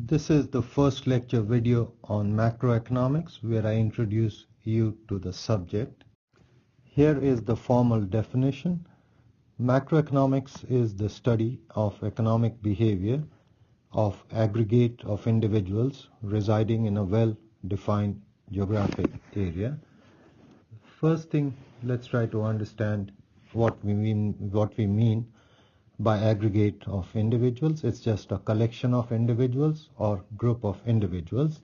This is the first lecture video on macroeconomics where I introduce you to the subject. Here is the formal definition. Macroeconomics is the study of economic behavior of aggregate of individuals residing in a well-defined geographic area. First thing, let's try to understand what we mean by aggregate of individuals. It's just a collection of individuals or group of individuals,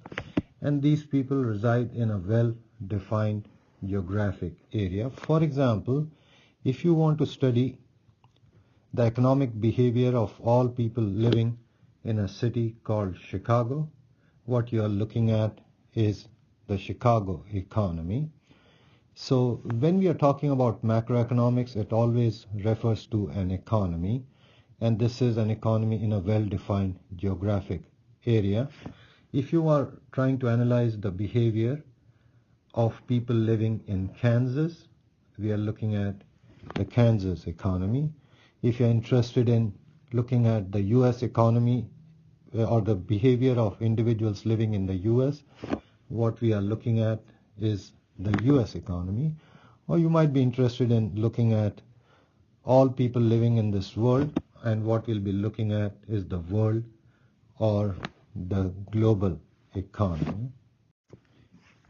and these people reside in a well-defined geographic area. For example, if you want to study the economic behavior of all people living in a city called Chicago, what you are looking at is the Chicago economy. So when we are talking about macroeconomics, it always refers to an economy, and this is an economy in a well-defined geographic area. If you are trying to analyze the behavior of people living in Kansas, we are looking at the Kansas economy. If you're interested in looking at the US economy or the behavior of individuals living in the US, what we are looking at is the US economy. Or you might be interested in looking at all people living in this world, and what we'll be looking at is the world or the global economy.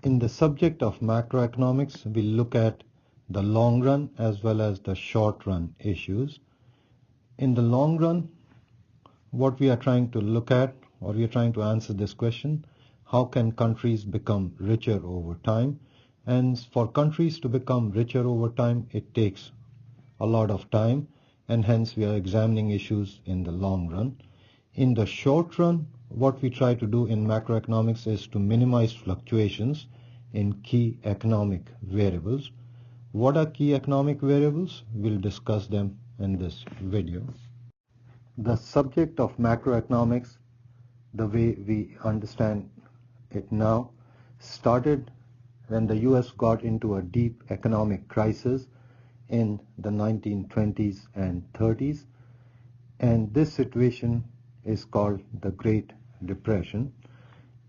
In the subject of macroeconomics, we'll look at the long run as well as the short run issues. In the long run, what we are trying to look at, or we are trying to answer this question: how can countries become richer over time? And for countries to become richer over time, it takes a lot of time, and hence we are examining issues in the long run. In the short run, what we try to do in macroeconomics is to minimize fluctuations in key economic variables. What are key economic variables? We'll discuss them in this video. The subject of macroeconomics, the way we understand it now, started when the US got into a deep economic crisis in the 1920s and 30s, and this situation is called the Great Depression.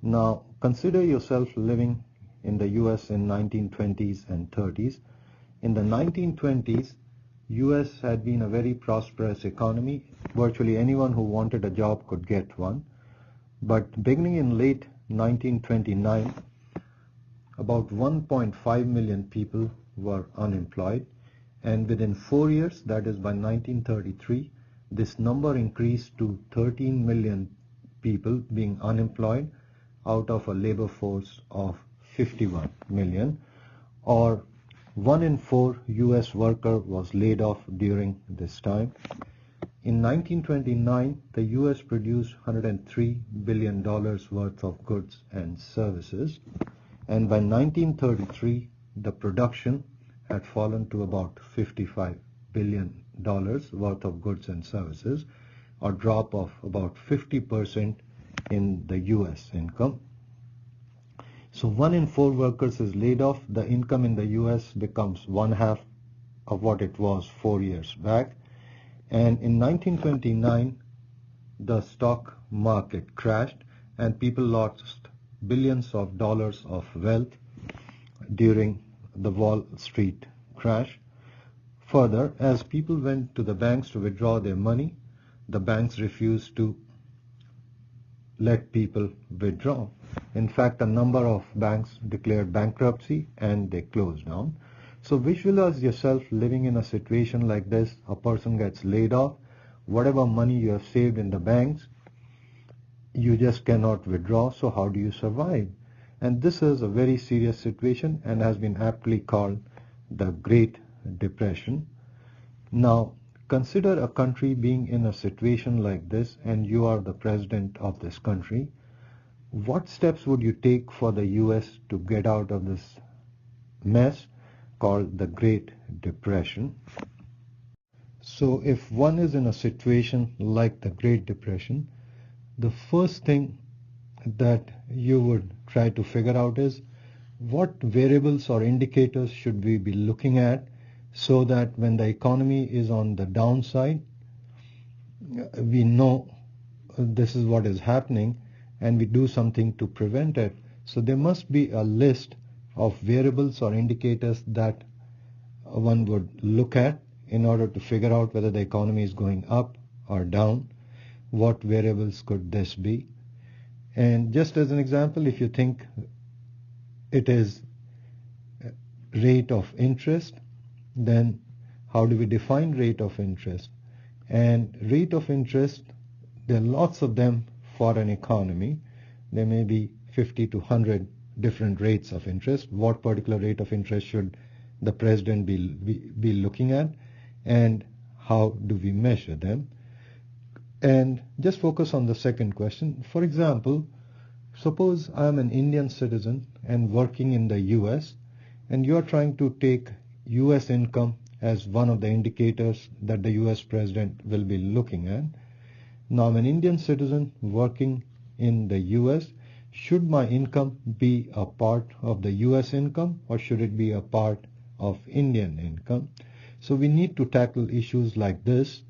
Now consider yourself living in the US in 1920s and 30s. In the 1920s, US had been a very prosperous economy. Virtually anyone who wanted a job could get one. But beginning in late 1929, about 1.5 million people were unemployed, and within 4 years, that is by 1933, this number increased to 13 million people being unemployed out of a labor force of 51 million, or 1 in 4 US worker was laid off during this time. In 1929, the US produced $103 billion worth of goods and services, and by 1933, the production had fallen to about $55 billion worth of goods and services, a drop of about 50% in the US income. So 1 in 4 workers is laid off. The income in the US becomes 1/2 of what it was 4 years back. And in 1929, the stock market crashed and people lost billions of dollars of wealth during the Wall Street crash. Further, as people went to the banks to withdraw their money, the banks refused to let people withdraw. In fact, a number of banks declared bankruptcy and they closed down. So visualize yourself living in a situation like this. A person gets laid off. Whatever money you have saved in the banks, you just cannot withdraw. So how do you survive? And this is a very serious situation and has been aptly called the Great Depression. Now, consider a country being in a situation like this and you are the president of this country. What steps would you take for the US to get out of this mess called the Great Depression? So if one is in a situation like the Great Depression, the first thing that you would try to figure out is what variables or indicators should we be looking at so that when the economy is on the downside, we know this is what is happening, and we do something to prevent it. So there must be a list of variables or indicators that one would look at in order to figure out whether the economy is going up or down. What variables could this be? And just as an example, if you think it is rate of interest, then how do we define rate of interest? And rate of interest, there are lots of them for an economy. There may be 50 to 100 different rates of interest. What particular rate of interest should the president be looking at, and how do we measure them? And just focus on the second question. For example, suppose I am an Indian citizen and working in the US, and you are trying to take US income as one of the indicators that the US president will be looking at. Now I'm an Indian citizen working in the US. Should my income be a part of the US income, or should it be a part of Indian income? So we need to tackle issues like this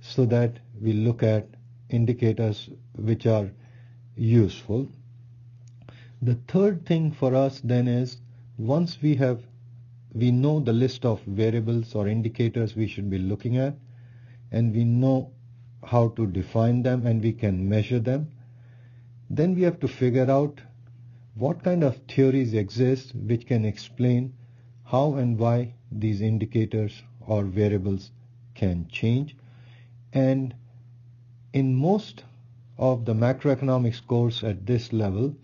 so that we look at indicators which are useful. The third thing for us then is, once we know the list of variables or indicators we should be looking at, and we know how to define them and we can measure them, then we have to figure out what kind of theories exist which can explain how and why these indicators or variables can change. And in most of the macroeconomics course at this level,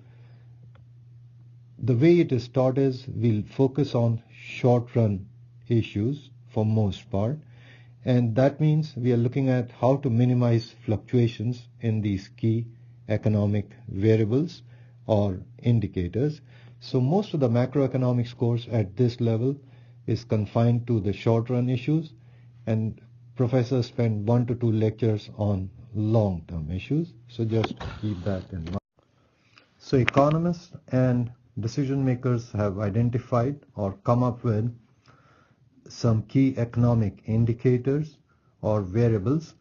the way it is taught is we'll focus on short-run issues for most part, and that means we are looking at how to minimize fluctuations in these key economic variables or indicators. So most of the macroeconomics course at this level is confined to the short-run issues, and professors spend 1 to 2 lectures on long-term issues. So just keep that in mind. So economists and decision makers have identified or come up with some key economic indicators or variables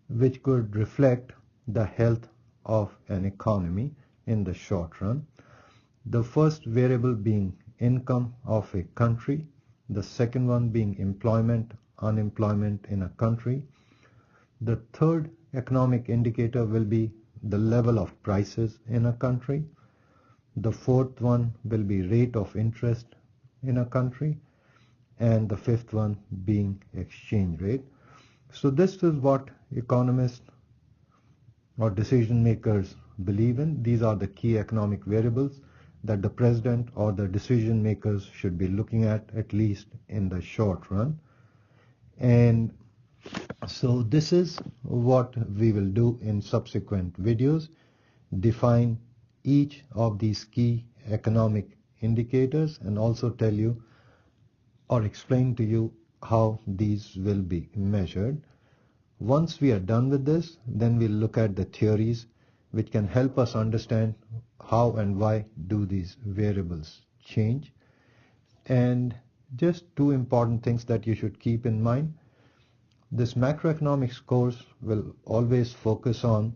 which could reflect the health of an economy in the short run. The first variable being income of a country, the second one being employment, unemployment in a country. The third economic indicator will be the level of prices in a country. The fourth one will be rate of interest in a country, and the fifth one being exchange rate. So this is what economists or decision makers believe in. These are the key economic variables that the president or the decision makers should be looking at least in the short run. And so this is what we will do in subsequent videos: define each of these key economic indicators and also tell you or explain to you how these will be measured. Once we are done with this, then we'll look at the theories which can help us understand how and why do these variables change. And just two important things that you should keep in mind. This macroeconomics course will always focus on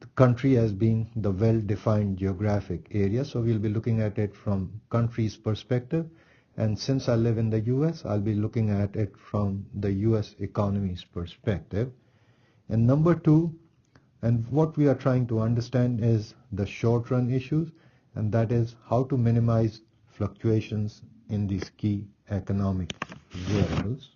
the country as being the well-defined geographic area. So we'll be looking at it from country's perspective. And since I live in the US, I'll be looking at it from the US economy's perspective. And number two, and what we are trying to understand is the short-run issues, and that is how to minimize fluctuations in these key economic variables.